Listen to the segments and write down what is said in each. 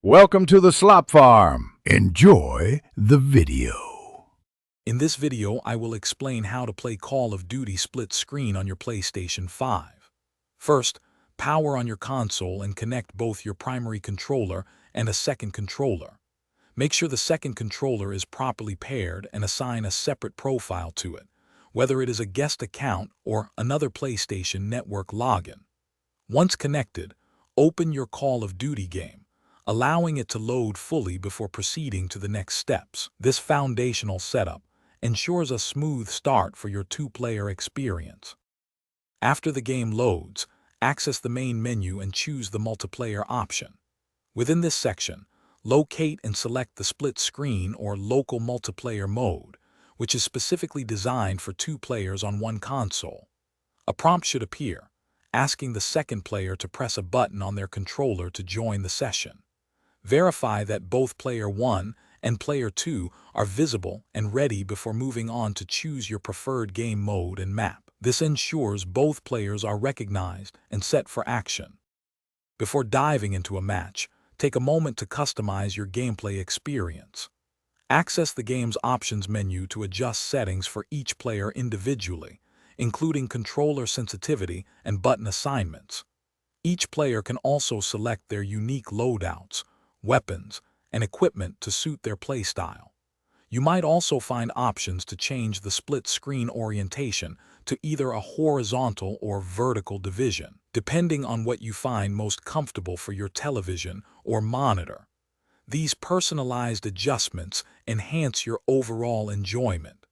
Welcome to the Slop Farm. Enjoy the video. In this video, I will explain how to play Call of Duty split screen on your PlayStation 5. First, power on your console and connect both your primary controller and a second controller. Make sure the second controller is properly paired and assign a separate profile to it, whether it is a guest account or another PlayStation Network login. Once connected, open your Call of Duty game, allowing it to load fully before proceeding to the next steps. This foundational setup ensures a smooth start for your two-player experience. After the game loads, access the main menu and choose the multiplayer option. Within this section, locate and select the split screen or local multiplayer mode, which is specifically designed for two players on one console. A prompt should appear, asking the second player to press a button on their controller to join the session. Verify that both Player 1 and Player 2 are visible and ready before moving on to choose your preferred game mode and map. This ensures both players are recognized and set for action. Before diving into a match, take a moment to customize your gameplay experience. Access the game's options menu to adjust settings for each player individually, including controller sensitivity and button assignments. Each player can also select their unique loadouts, weapons, and equipment to suit their playstyle. You might also find options to change the split screen orientation to either a horizontal or vertical division, depending on what you find most comfortable for your television or monitor. These personalized adjustments enhance your overall enjoyment.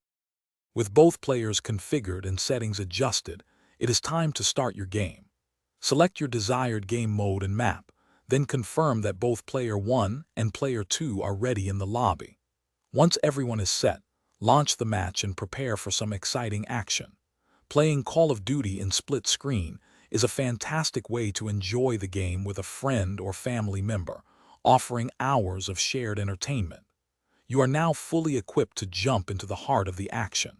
With both players configured and settings adjusted, it is time to start your game. Select your desired game mode and map, then confirm that both Player 1 and Player 2 are ready in the lobby. Once everyone is set, launch the match and prepare for some exciting action. Playing Call of Duty in split screen is a fantastic way to enjoy the game with a friend or family member, offering hours of shared entertainment. You are now fully equipped to jump into the heart of the action.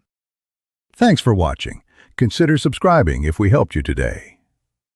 Thanks for watching. Consider subscribing if we helped you today.